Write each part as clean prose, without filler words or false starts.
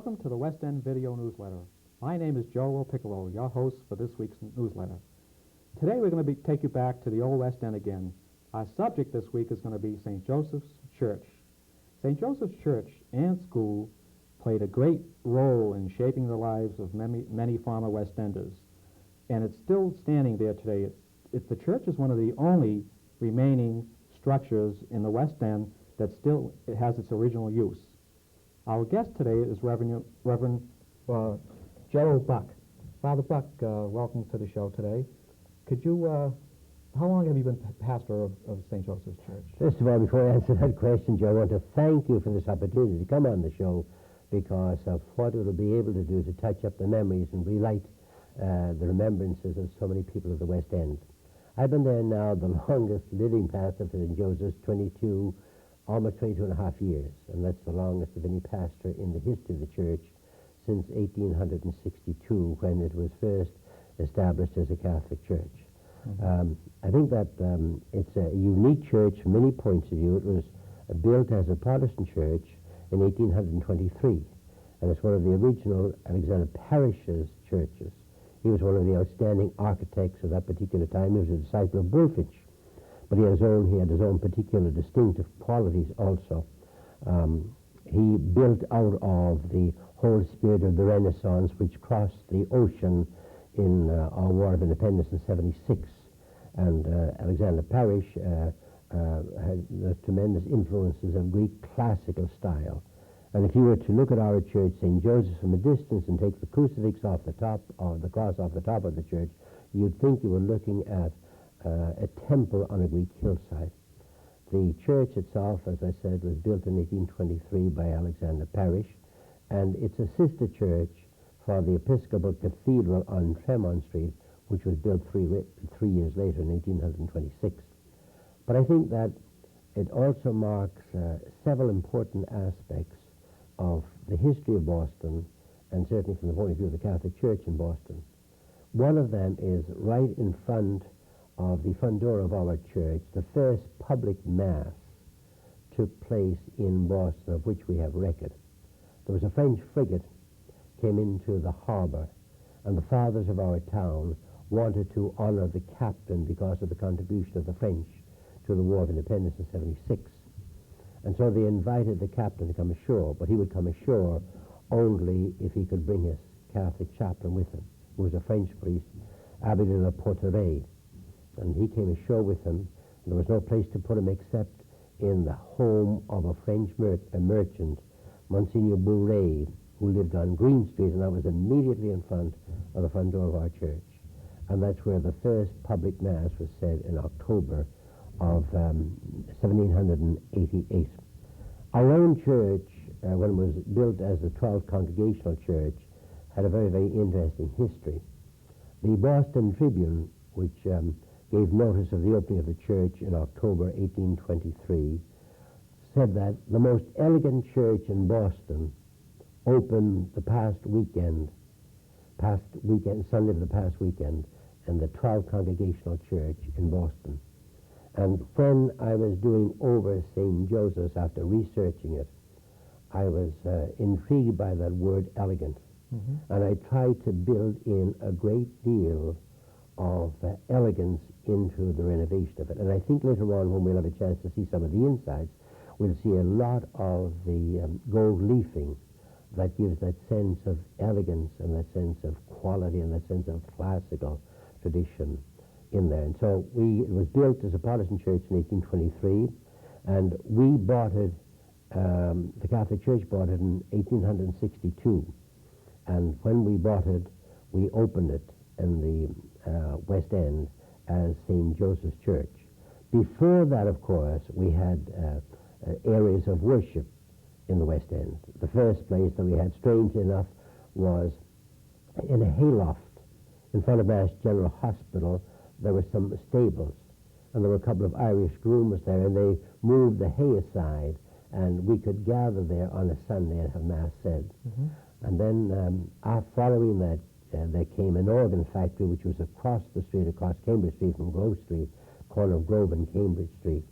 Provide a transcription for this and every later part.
Welcome to the West End Video Newsletter. My name is Gerald, your host for this week's newsletter. Today we're going to take you back to the old West End again. Our subject this week is going to be St. Joseph's Church. St. Joseph's Church and School played a great role in shaping the lives of many former West Enders, and it's still standing there today. The church is one of the only remaining structures in the West End that still has its original use. Our guest today is Reverend Gerald Bucke. Father Bucke, welcome to the show today. Could you, how long have you been pastor of St. Joseph's Church? First of all, before I answer that question, Joe, I want to thank you for this opportunity to come on the show because of what it will be able to do to touch up the memories and relight the remembrances of so many people of the West End. I've been there now the longest living pastor for St. Joseph's, almost 22 and a half years, and that's the longest of any pastor in the history of the church since 1862, when it was first established as a Catholic church. Mm-hmm. I think that it's a unique church from many points of view. It was built as a Protestant church in 1823, and it's one of the original Alexander Parish's churches. He was one of the outstanding architects of that particular time. He was a disciple of Bulfinch. But he had his own particular distinctive qualities also. He built out of the whole spirit of the Renaissance, which crossed the ocean in our War of Independence in '76. And Alexander Parish had the tremendous influences of Greek classical style. And if you were to look at our church, St. Joseph, from a distance and take the crucifix off the top, or the cross off the top of the church, you'd think you were looking at a temple on a Greek hillside. The church itself, as I said, was built in 1823 by Alexander Parish, and it's a sister church for the Episcopal Cathedral on Tremont Street, which was built three years later in 1826. But I think that it also marks several important aspects of the history of Boston, and certainly from the point of view of the Catholic Church in Boston. One of them is right in front of the front door of our church. The first public mass took place in Boston, of which we have record. There was a French frigate came into the harbor, and the fathers of our town wanted to honor the captain because of the contribution of the French to the War of Independence in '76. And so they invited the captain to come ashore, but he would come ashore only if he could bring his Catholic chaplain with him, who was a French priest, Abbé de la Porteraie. And he came ashore with him. There was no place to put him except in the home of a French merchant, Monsignor Bourret, who lived on Green Street, and that was immediately in front of the front door of our church. And that's where the first public mass was said in October of 1788. Our own church, when it was built as the 12th Congregational Church, had a very, very interesting history. The Boston Tribune, which gave notice of the opening of the church in October 1823, said that the most elegant church in Boston opened the past weekend, Sunday of the past weekend, in the 12th Congregational Church in Boston. And when I was doing over St. Joseph's after researching it, I was intrigued by that word elegant. Mm-hmm. And I tried to build in a great deal of elegance into the renovation of it. And I think later on, when we'll have a chance to see some of the insides, we'll see a lot of the gold leafing that gives that sense of elegance and that sense of quality and that sense of classical tradition in there. And so it was built as a Protestant church in 1823, and we bought it, the Catholic Church bought it in 1862. And when we bought it, we opened it in the West End as St. Joseph's Church. Before that, of course, we had areas of worship in the West End. The first place that we had, strangely enough, was in a hayloft in front of Mass General Hospital. There were some stables, and there were a couple of Irish grooms there, and they moved the hay aside, and we could gather there on a Sunday and have Mass said. Mm-hmm. And then following that, there came an organ factory, which was across the street, across Cambridge Street from Grove Street, corner of Grove and Cambridge Street.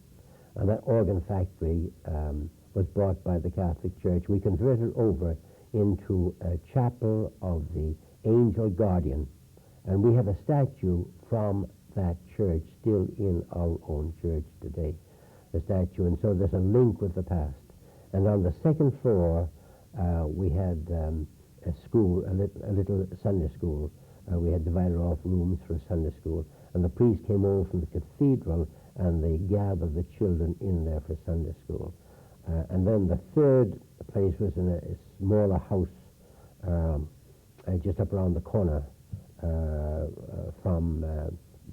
And that organ factory was bought by the Catholic Church. We converted over into a chapel of the Angel Guardian, and we have a statue from that church still in our own church today, the statue, and so there's a link with the past. And on the second floor, we had a school, a little Sunday school. We had divided off rooms for a Sunday school, and the priest came over from the cathedral, and they gathered the children in there for Sunday school. And then the third place was in a smaller house just up around the corner from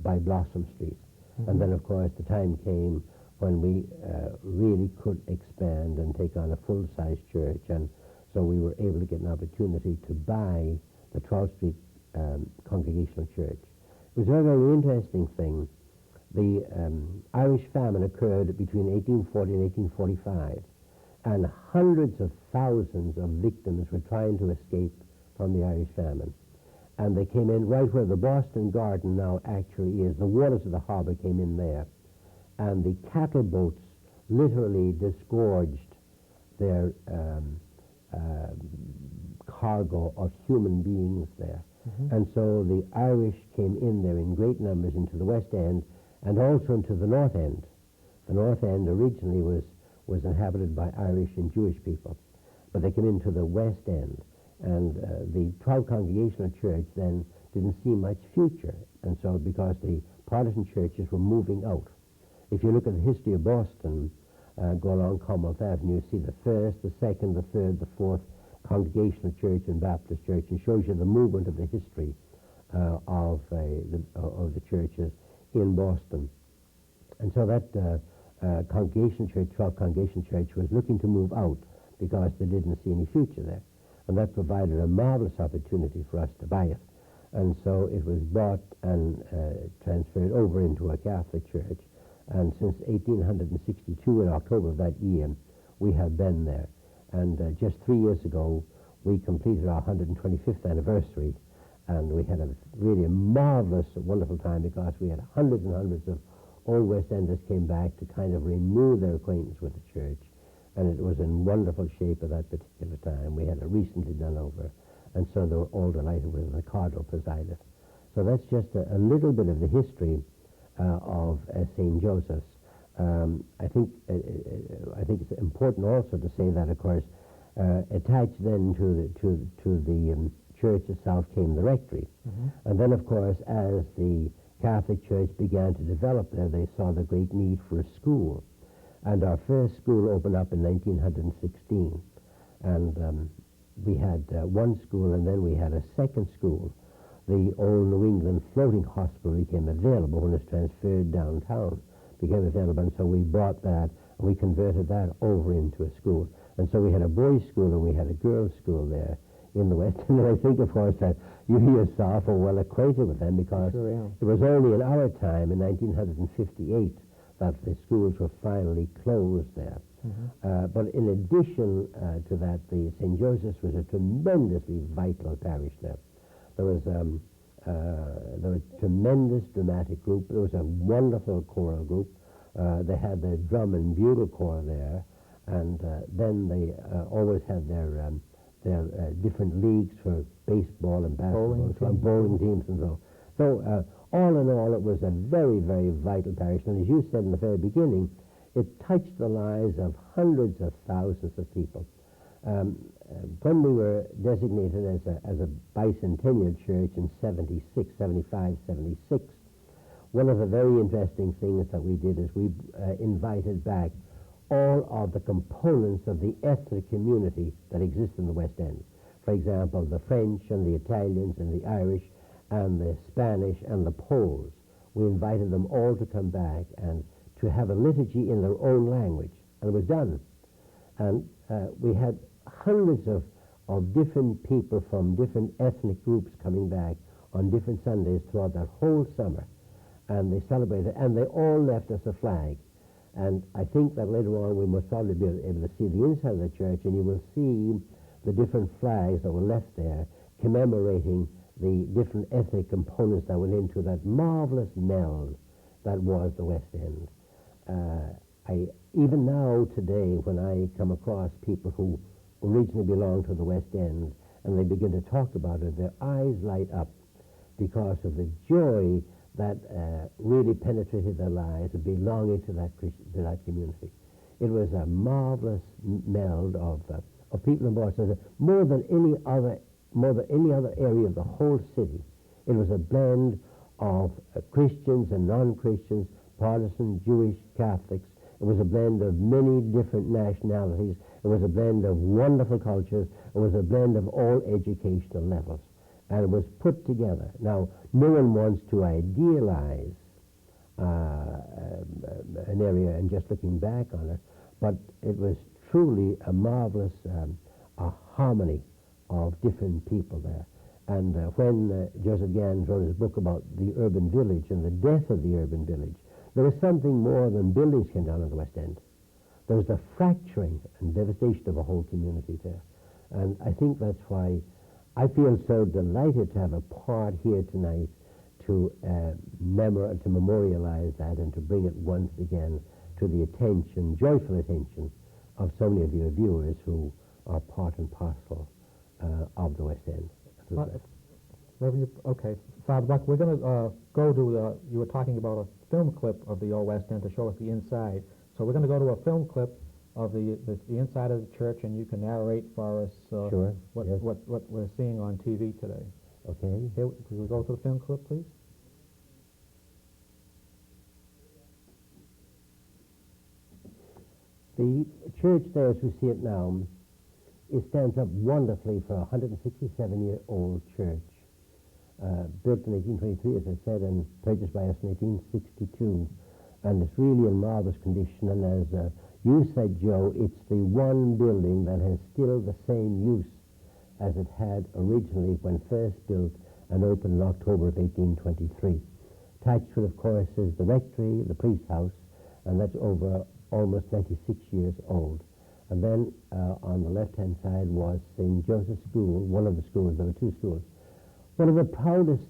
by Blossom Street. Mm-hmm. And then, of course, the time came when we really could expand and take on a full-size church, and so we were able to get an opportunity to buy the 12th Street Congregational Church. It was a very, very interesting thing. The Irish famine occurred between 1840 and 1845, and hundreds of thousands of victims were trying to escape from the Irish famine. And they came in right where the Boston Garden now actually is. The waters of the harbor came in there, and the cattle boats literally disgorged their cargo of human beings there. Mm-hmm. And so the Irish came in there in great numbers into the West End and also into the North End. The North End originally was inhabited by Irish and Jewish people, but they came into the West End. And the 12 Congregational Church then didn't see much future, and so because the Protestant churches were moving out. If you look at the history of Boston, go along Commonwealth Avenue, you see the first, the second, the third, the fourth Congregational Church and Baptist Church, and shows you the movement of the history of the churches in Boston. And so that Congregational Church, 12 Congregational Church, was looking to move out because they didn't see any future there. And that provided a marvelous opportunity for us to buy it. And so it was bought and transferred over into a Catholic church. And since 1862, in October of that year, we have been there. And just 3 years ago, we completed our 125th anniversary. And we had a really marvelous, wonderful time because we had hundreds and hundreds of old West Enders came back to kind of renew their acquaintance with the church. And it was in wonderful shape at that particular time. We had it recently done over, and so they were all delighted with it. The Cardinal presided. So that's just a little bit of the history of St. Joseph's. I think it's important also to say that, of course, attached then to the church itself came the rectory. Mm-hmm. And then, of course, as the Catholic Church began to develop there, they saw the great need for a school. And our first school opened up in 1916. And we had one school, and then we had a second school. The old New England Floating Hospital became available when it was transferred downtown. Became available, and so we bought that, and we converted that over into a school. And so we had a boys' school, and we had a girls' school there in the West. And I think, of course, that you yourself are well acquainted with them because sure, it was only in our time, in 1958, that the schools were finally closed there. Mm-hmm. But in addition to that, the St. Joseph's was a tremendously vital parish there. There was a tremendous dramatic group. There was a wonderful choral group. They had their drum and bugle corps there, and then they always had their different leagues for baseball and basketball, bowling teams and so. So all in all, it was a very, very vital parish. And as you said in the very beginning, it touched the lives of hundreds of thousands of people. When we were designated as a bicentennial church in 76, 75, 76, one of the very interesting things that we did is we invited back all of the components of the ethnic community that exists in the West End. For example, the French and the Italians and the Irish and the Spanish and the Poles. We invited them all to come back and to have a liturgy in their own language. And it was done. And we had hundreds of different people from different ethnic groups coming back on different Sundays throughout that whole summer. And they celebrated, and they all left us a flag. And I think that later on we must probably be able to see the inside of the church, and you will see the different flags that were left there commemorating the different ethnic components that went into that marvelous meld that was the West End. Even now, today, when I come across people who originally belonged to the West End, and they begin to talk about it, their eyes light up because of the joy that really penetrated their lives of belonging to that community. It was a marvelous meld of people in Boston, more than any other area of the whole city. It was a blend of Christians and non-Christians, Protestant, Jewish, Catholics. It was a blend of many different nationalities. It was a blend of wonderful cultures. It was a blend of all educational levels. And it was put together. Now, no one wants to idealize an area and just looking back on it, but it was truly a marvelous a harmony of different people there. And when Joseph Gans wrote his book about the urban village and the death of the urban village, there was something more than buildings came down in the West End. There was the fracturing and devastation of a whole community there. And I think that's why I feel so delighted to have a part here tonight to memorialize that and to bring it once again to the attention, joyful attention, of so many of your viewers who are part and parcel of the West End. Reverend, okay, Father Buck, we're going to go to you were talking about a film clip of the old West End to show us the inside. So we're going to go to a film clip of the inside of the church, and you can narrate for us Sure, what yes. what we're seeing on TV today. Okay. Here, can we go to the film clip, please? The church there, as we see it now, it stands up wonderfully for a 167-year-old church, built in 1823, as I said, and purchased by us in 1862. And it's really in marvelous condition. And as you said, Joe, it's the one building that has still the same use as it had originally when first built and opened in October of 1823. Attached to it, of course, is the rectory, the priest's house, and that's over almost 96 years old. And then on the left-hand side was St. Joseph's School, one of the schools. There were two schools. One of the proudest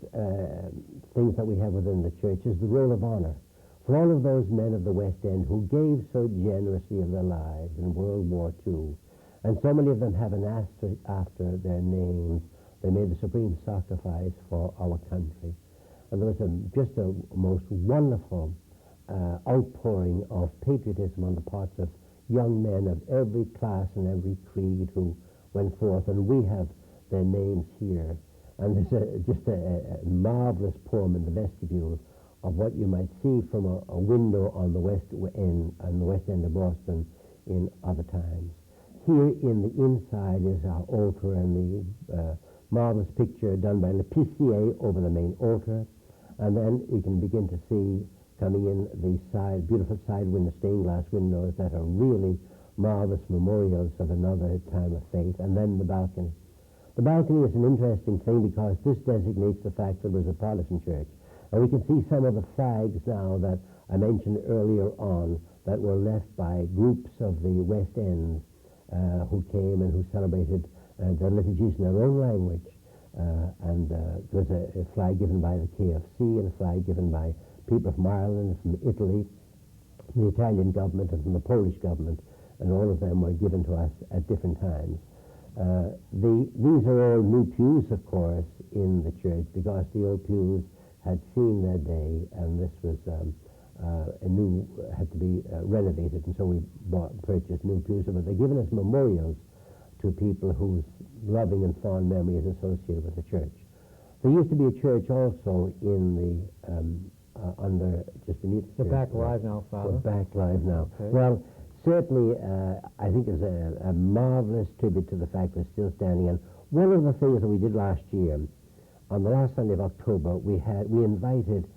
things that we have within the church is the roll of honor for all of those men of the West End who gave so generously of their lives in World War II. And so many of them have an asterisk after their names. They made the supreme sacrifice for our country. And there was just a most wonderful outpouring of patriotism on the parts of young men of every class and every creed who went forth, and we have their names here. And there's just a marvelous poem in the vestibule of what you might see from a window on the West End and the West End of Boston in other times. Here in the inside is our altar and the marvelous picture done by L'Épicier over the main altar, and then we can begin to see coming in the beautiful side window, stained glass windows that are really marvelous memorials of another time of faith, and then the balcony. The balcony is an interesting thing because this designates the fact that it was a Protestant church. And we can see some of the flags now that I mentioned earlier on that were left by groups of the West End who came and who celebrated their liturgies in their own language. And there was a flag given by the KFC and a flag given by people from Ireland, from Italy, from the Italian government, and from the Polish government, and all of them were given to us at different times. These are all new pews, of course, in the church, because the old pews had seen their day, and this was had to be renovated, and so we purchased new pews. But they're given as memorials to people whose loving and fond memory is associated with the church. There used to be a church also in the under just beneath the We're church. back live now, Father. We're back live now. Okay. Well, certainly, I think it's a marvelous tribute to the fact that it's still standing. And one of the things that we did last year, on the last Sunday of October, we invited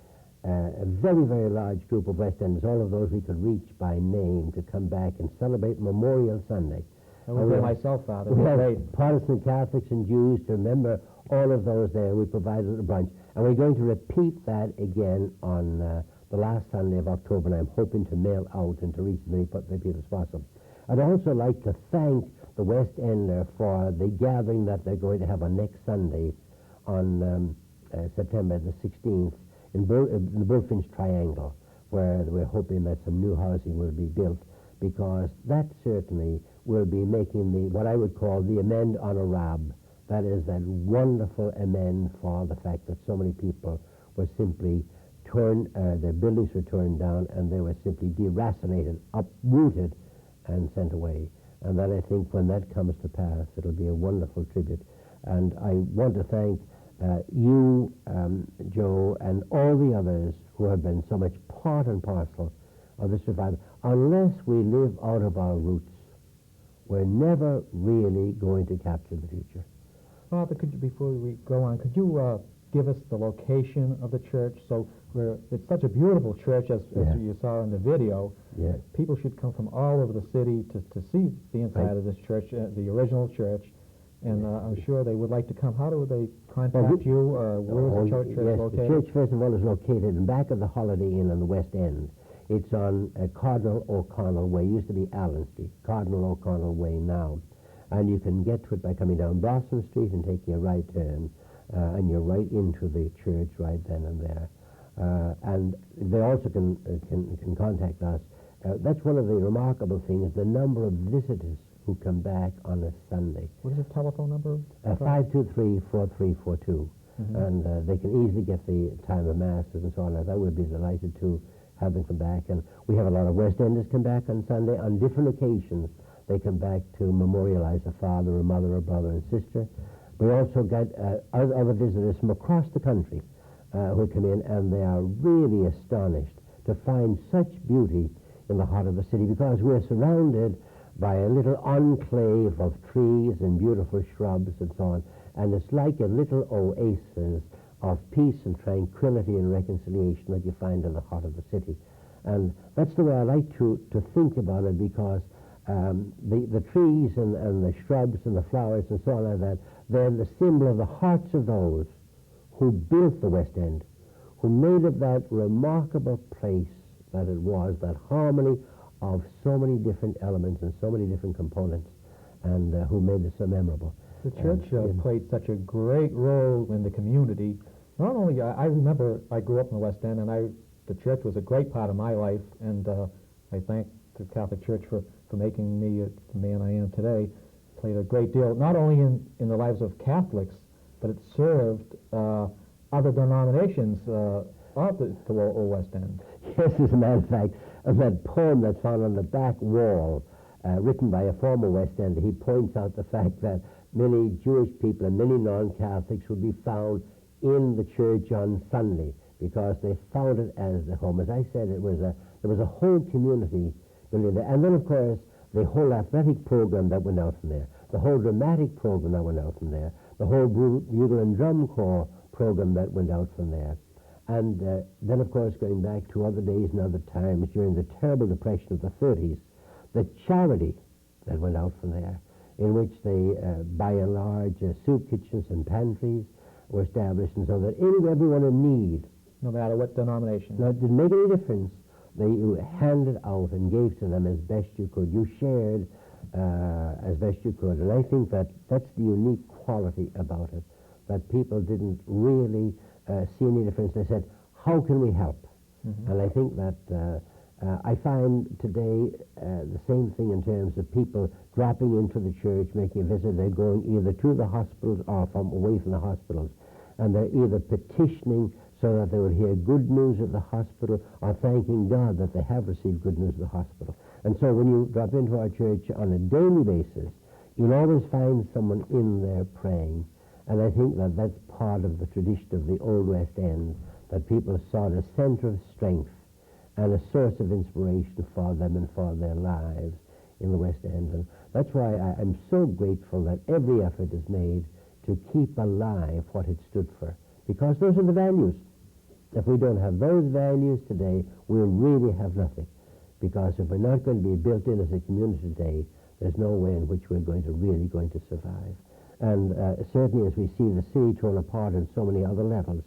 a very, very large group of West Enders, all of those we could reach by name, to come back and celebrate Memorial Sunday. I was there myself, Father. We It was had great. Protestant, Catholics, and Jews to remember all of those there. We provided a brunch. And we're going to repeat that again on the last Sunday of October, and I'm hoping to mail out and to reach as many people as possible. I'd also like to thank the West Ender for the gathering that they're going to have on next Sunday on September the 16th in the Bullfinch Triangle, where we're hoping that some new housing will be built. because that certainly will be making what I would call the amend honorable. That is that wonderful amend for the fact that so many people were simply their buildings were torn down and they were simply deracinated, uprooted, and sent away. And that I think when that comes to pass, it'll be a wonderful tribute. And I want to thank you, Joe, and all the others who have been so much part and parcel of this revival. Unless we live out of our roots, we're never really going to capture the future. Father, before we go on, could you give us the location of the church? So it's such a beautiful church, as you saw in the video. Yes. People should come from all over the city to see the inside of this church, the original church. And I'm sure they would like to come. How do they contact you, or where is the church located? The church, first of all, is located in back of the Holiday Inn on the West End. It's on Cardinal O'Connell Way. It used to be Allen Street. Cardinal O'Connell Way now. And you can get to it by coming down Blossom Street and taking a right turn. And you're right into the church right then and there. And they also can contact us. That's one of the remarkable things, the number of visitors who come back on a Sunday. What is the telephone number? 523-4342. And they can easily get the time of Masses and so on. I would be delighted to have them come back. And we have a lot of West Enders come back on Sunday. On different occasions, they come back to memorialize a father, a mother, a brother, and sister. We also get other visitors from across the country who come in, and they are really astonished to find such beauty in the heart of the city, because we're surrounded by a little enclave of trees and beautiful shrubs and so on, and it's like a little oasis of peace and tranquility and reconciliation that you find in the heart of the city. And that's the way I like to think about it, because the trees and the shrubs and the flowers and so on like that, they're the symbol of the hearts of those who built the West End, who made it that remarkable place that it was, that harmony of so many different elements and so many different components, and who made it so memorable. The church played such a great role in the community. Not only, I remember I grew up in the West End, and the church was a great part of my life, and I thank the Catholic Church for making me the man I am today. Played a great deal, not only in the lives of Catholics, but it served other denominations of the Old West End. Yes, as a matter of fact, that poem that's found on the back wall, written by a former West Ender, he points out the fact that many Jewish people and many non-Catholics would be found in the church on Sunday because they found it as the home. As I said, there was a whole community building there. And then, of course, the whole athletic program that went out from there, the whole dramatic program that went out from there, the whole bugle and drum corps program that went out from there. And then, of course, going back to other days and other times during the terrible depression of the 30s, the charity that went out from there, in which they, by and large, soup kitchens and pantries were established, and so that everyone in need, no matter what denomination. No, it didn't make any difference. You handed out and gave to them as best you could. You shared as best you could. And I think that that's the unique quality about it, that people didn't really see any difference. They said, how can we help? And I think that I find today the same thing in terms of people dropping into the church, making a visit. They're going either to the hospitals or from away from the hospitals, and they're either petitioning so that they will hear good news at the hospital, or thanking God that they have received good news at the hospital. And so when you drop into our church on a daily basis, you'll always find someone in there praying. And I think that that's part of the tradition of the Old West End, that people saw a center of strength and a source of inspiration for them and for their lives in the West End. And that's why I'm so grateful that every effort is made to keep alive what it stood for, because those are the values. If we don't have those values today, we'll really have nothing. Because if we're not going to be built in as a community today, there's no way in which we're really going to survive. And certainly as we see the city torn apart in so many other levels,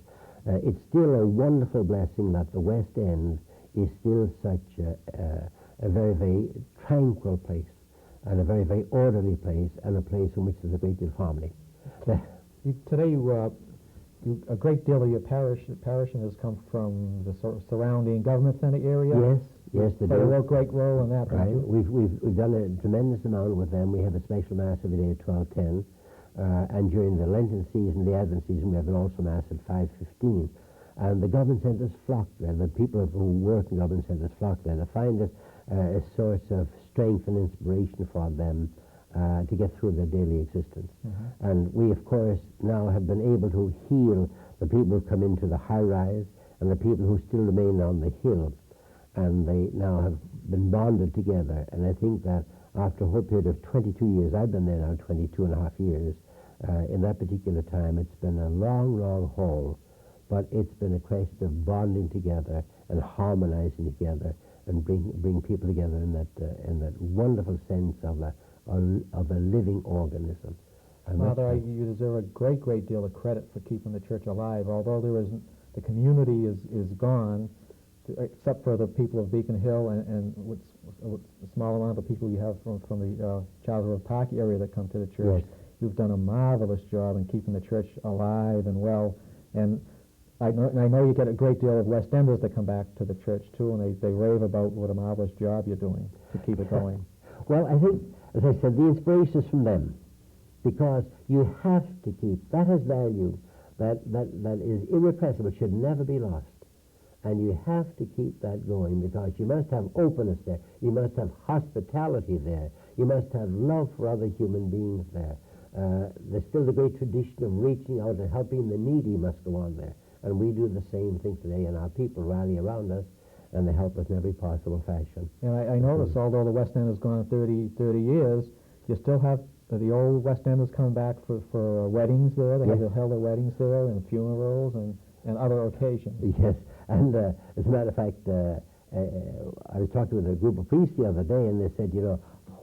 it's still a wonderful blessing that the West End is still such a very, very tranquil place, and a very, very orderly place, and a place in which there's a great deal of harmony. Today, a great deal of your parishioners come from the surrounding government center area. Yes, they play a do. real great role in that. don't Right. you? We've done a tremendous amount with them. We have a special mass every day at 12:10, and during the Lenten season, the Advent season, we have an also mass at 5:15. And the government centres flock there. The people who work in government centres flock there. They find it a source of strength and inspiration for them to get through their daily existence. And we, of course, now have been able to heal the people who come into the high rise and the people who still remain on the hill. And they now have been bonded together. And I think that after a whole period of 22 years, I've been there now 22 and a half years, in that particular time, it's been a long, long haul, but it's been a question of bonding together and harmonizing together and bring people together in that wonderful sense of a living organism. And Father, you deserve a great deal of credit for keeping the church alive. Although the community is gone, except for the people of Beacon Hill and a small amount of people you have from the Charles Park area that come to the church. Yes. You've done a marvelous job in keeping the church alive and well. And I know you get a great deal of West Enders that come back to the church too, and they rave about what a marvelous job you're doing to keep it going. Well, I think, as I said, the inspiration is from them, because you have to keep, that has value, that is irrepressible, should never be lost. And you have to keep that going, because you must have openness there, you must have hospitality there, you must have love for other human beings there. There's still the great tradition of reaching out and helping the needy must go on there. And we do the same thing today, and our people rally around us, and they help us in every possible fashion. And I notice, although the West End has gone 30 years, you still have the old West Enders come back for weddings there. They have held their weddings there, and funerals, and other occasions. Yes, and as a matter of fact, I was talking with a group of priests the other day, and they said,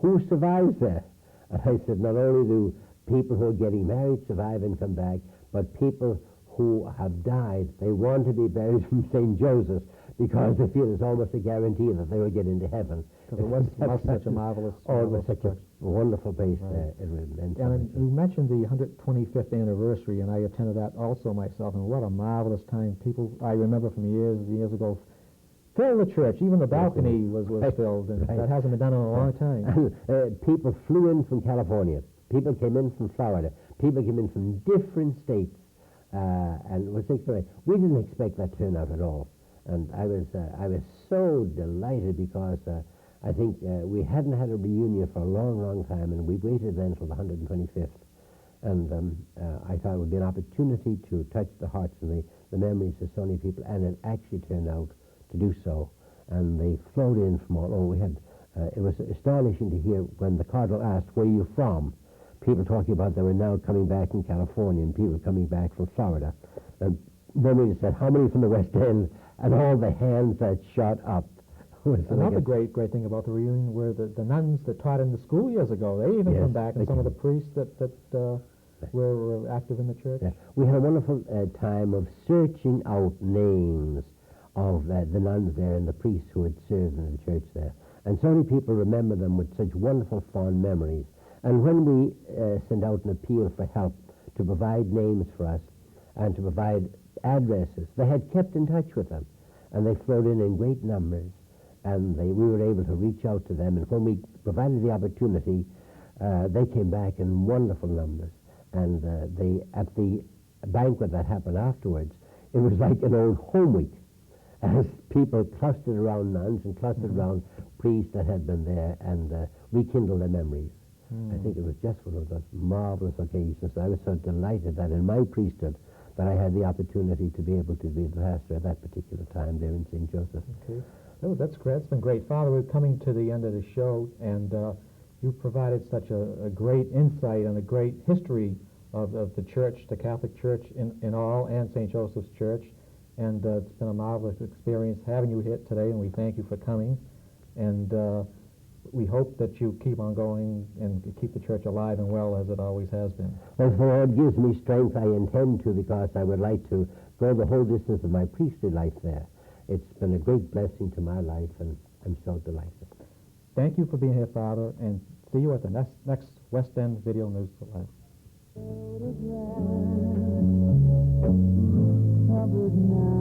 who survives there? And I said, not only do people who are getting married survive and come back, but people who have died, they want to be buried from St. Joseph's, because they feel it's almost a guarantee that they will get into heaven. Because it was such a marvelous it was such a church. wonderful place. Right. It was immense. And you mentioned the 125th anniversary, and I attended that also myself, and what a marvelous time. People, I remember from years ago, fill the church. Even the balcony was filled, and that hasn't been done in a long time. And, people flew in from California. People came in from Florida. People came in from different states. And it was extraordinary. We didn't expect that turnout at all. And I was so delighted, because I think we hadn't had a reunion for a long, long time, and we waited then until the 125th. And I thought it would be an opportunity to touch the hearts and the memories of so many people, and it actually turned out to do so. And they flowed in from all over. It was astonishing to hear when the Cardinal asked, where are you from? People talking about they were now coming back from Cardinal, and people coming back from Florida. And then we said, how many from the West End? And all the hands that shot up. Another great thing about the reunion were the nuns that taught in the school years ago. They even come back, and some of the priests that were active in the church. Yeah. We had a wonderful time of searching out names of the nuns there and the priests who had served in the church there. And so many people remember them with such wonderful, fond memories. And when we sent out an appeal for help to provide names for us and to provide addresses, they had kept in touch with them, and they flowed in great numbers, and we were able to reach out to them. And when we provided the opportunity, they came back in wonderful numbers. And at the banquet that happened afterwards, it was like an old home week, as people clustered around nuns and clustered around priests that had been there and rekindled their memories. I think it was just one of those marvelous occasions. I was so delighted that in my priesthood that I had the opportunity to be able to be the pastor at that particular time there in St. Joseph. Okay. Oh, that's great. That's been great. Father, we're coming to the end of the show, and you provided such a great insight and a great history of the church, the Catholic Church in all, and St. Joseph's Church. And it's been a marvelous experience having you here today, and we thank you for coming. And we hope that you keep on going and keep the church alive and well as it always has been. Well, if the Lord gives me strength, I intend to, because I would like to go the whole distance of my priestly life there. It's been a great blessing to my life, and I'm so delighted. Thank you for being here, Father, and see you at the next West End Video News Live. Photograph, covered now.